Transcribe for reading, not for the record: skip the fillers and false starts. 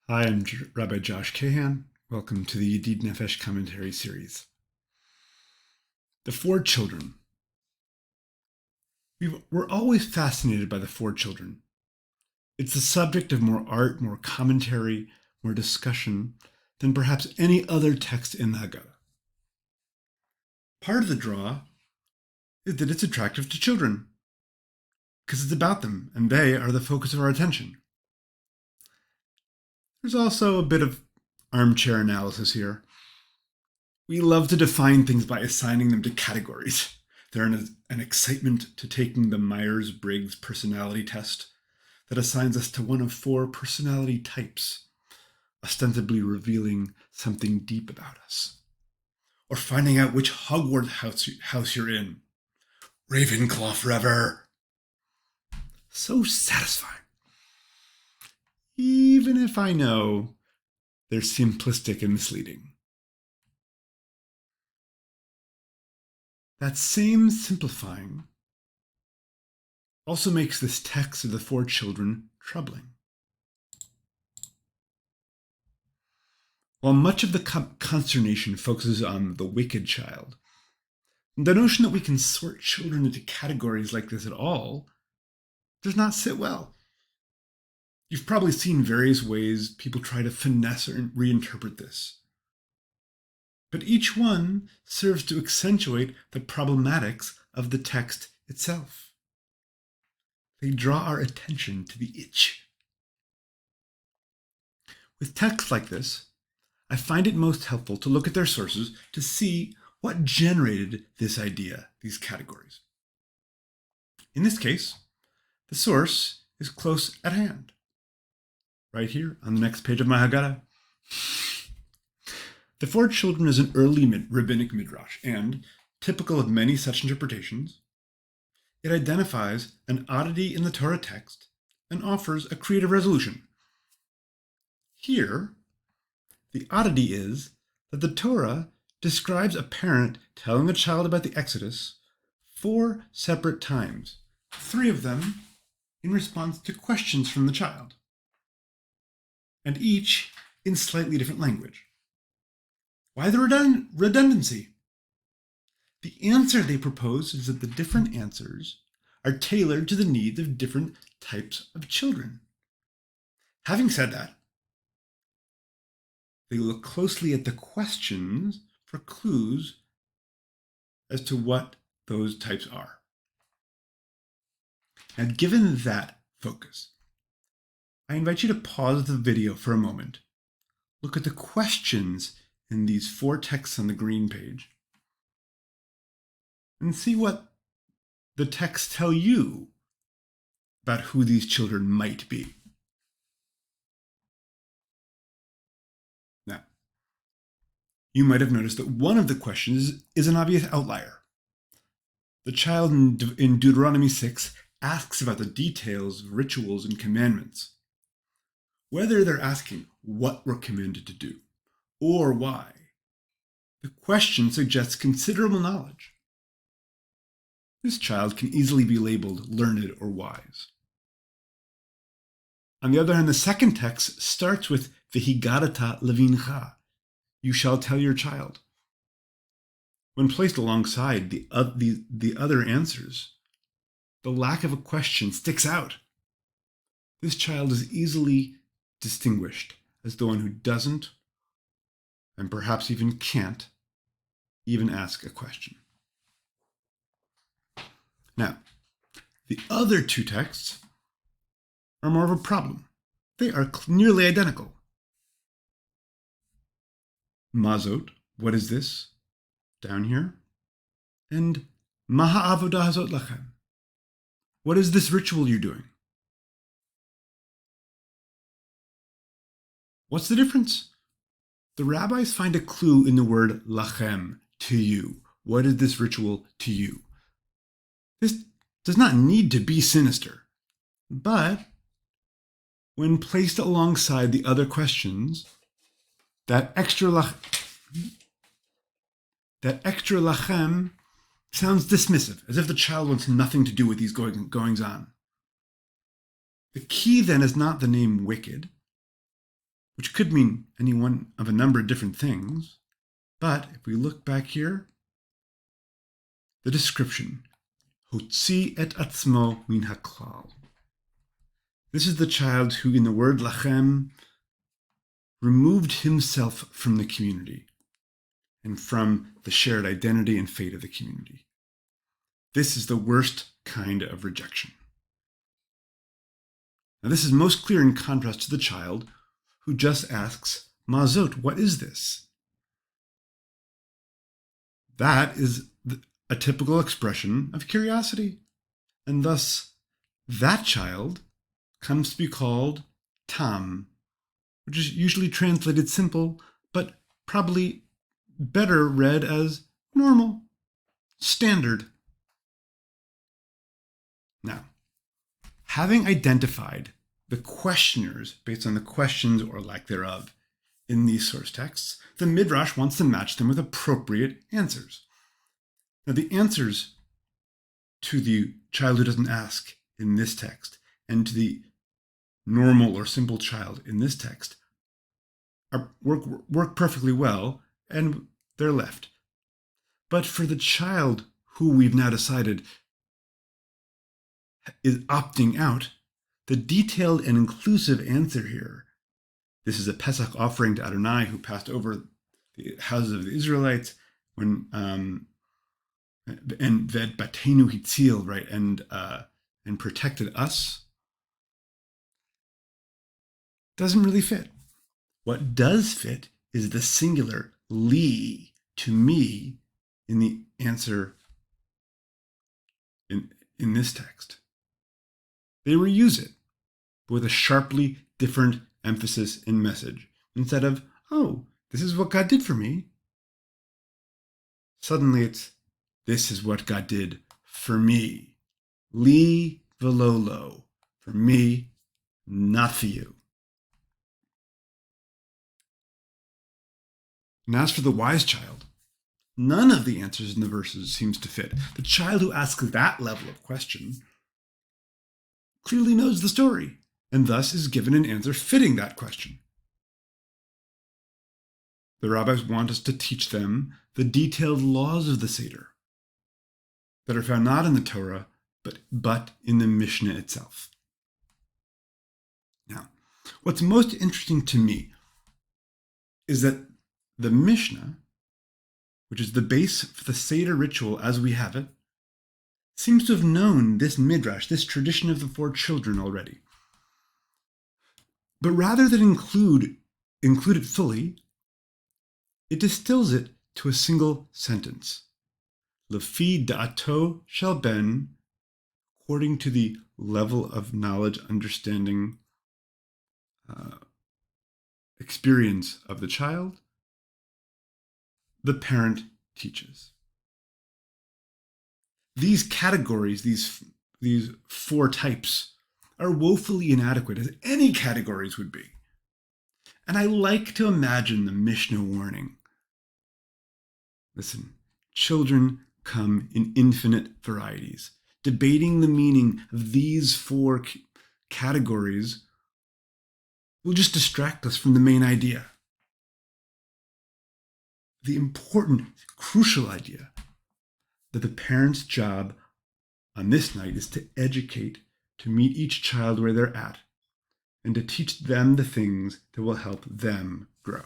Hi, I'm Rabbi Josh Cahan. Welcome to the Yedid Nefesh commentary series. The four children. We're always fascinated by the four children. It's the subject of more art, more commentary, more discussion than perhaps any other text in the Haggadah. Part of the draw is that it's attractive to children, because it's about them, and they are the focus of our attention. There's also a bit of armchair analysis here. We love to define things by assigning them to categories. There's an excitement to taking the Myers-Briggs personality test that assigns us to one of four personality types, ostensibly revealing something deep about us. Or finding out which Hogwarts house you're in. Ravenclaw forever. So satisfying. Even if I know they're simplistic and misleading. That same simplifying also makes this text of the four children troubling. While much of the consternation focuses on the wicked child, the notion that we can sort children into categories like this at all does not sit well. You've probably seen various ways people try to finesse or reinterpret this. But each one serves to accentuate the problematics of the text itself. They draw our attention to the itch. With texts like this, I find it most helpful to look at their sources to see what generated this idea, these categories. In this case, the source is close at hand, right here on the next page of my Haggadah. The Four Children is an early rabbinic midrash, and, typical of many such interpretations, it identifies an oddity in the Torah text and offers a creative resolution. Here, the oddity is that the Torah describes a parent telling a child about the Exodus 4 separate times, 3 of them in response to questions from the child, and each in slightly different language. Why the redundancy? The answer they propose is that the different answers are tailored to the needs of different types of children. Having said that, they look closely at the questions for clues as to what those types are. Now, given that focus, I invite you to pause the video for a moment, look at the questions in these 4 texts on the green page, and see what the texts tell you about who these children might be. Now, you might have noticed that one of the questions is an obvious outlier. The child in Deuteronomy 6 asks about the details of rituals and commandments. Whether they're asking what we're commanded to do or why, the question suggests considerable knowledge. This child can easily be labeled learned or wise. On the other hand, the second text starts with V'higadata levincha, you shall tell your child. When placed alongside the other answers, the lack of a question sticks out. This child is easily distinguished as the one who doesn't, and perhaps even can't, even ask a question. Now, the other 2 texts are more of a problem. They are nearly identical. Mazot, what is this? Down here. And Maha avodah hazot lachem. What is this ritual you're doing? What's the difference? The rabbis find a clue in the word lachem, to you. What is this ritual to you? This does not need to be sinister, but when placed alongside the other questions, that extra lachem sounds dismissive, as if the child wants nothing to do with these goings on. The key then is not the name wicked, which could mean any one of a number of different things. But if we look back here, the description, Hotzi et atzmo min haklal. This is the child who, in the word lachem, removed himself from the community and from the shared identity and fate of the community. This is the worst kind of rejection. Now, this is most clear in contrast to the child who just asks, Mazot, what is this? That is a typical expression of curiosity. And thus, that child comes to be called Tam, which is usually translated simple, but probably better read as normal, standard. Now, having identified the questioners based on the questions or lack thereof in these source texts, the Midrash wants to match them with appropriate answers. Now, the answers to the child who doesn't ask in this text and to the normal or simple child in this text work perfectly well, and they're left. But for the child who we've now decided is opting out, the detailed and inclusive answer here, this is a Pesach offering to Adonai who passed over the houses of the Israelites when and that Batenu Hitzil, right, and protected us, doesn't really fit. What does fit is the singular li, to me, in the answer in this text. They reuse it, but with a sharply different emphasis and message. Instead of, oh, this is what God did for me, suddenly it's, this is what God did for me. Li velolo, for me, not for you. And as for the wise child, none of the answers in the verses seems to fit. The child who asks that level of question clearly knows the story, and thus is given an answer fitting that question. The rabbis want us to teach them the detailed laws of the Seder that are found not in the Torah, but in the Mishnah itself. Now, what's most interesting to me is that the Mishnah, which is the base for the Seder ritual as we have it, seems to have known this midrash, this tradition of the four children already. But rather than include it fully, it distills it to a single sentence. Lefi da'ato shel ben, according to the level of knowledge, understanding, experience of the child, the parent teaches. These categories, these four types, are woefully inadequate, as any categories would be. And I like to imagine the Mishnah warning. Listen, children come in infinite varieties. Debating the meaning of these four categories will just distract us from the main idea. The important, crucial idea that the parent's job on this night is to educate, to meet each child where they're at, and to teach them the things that will help them grow.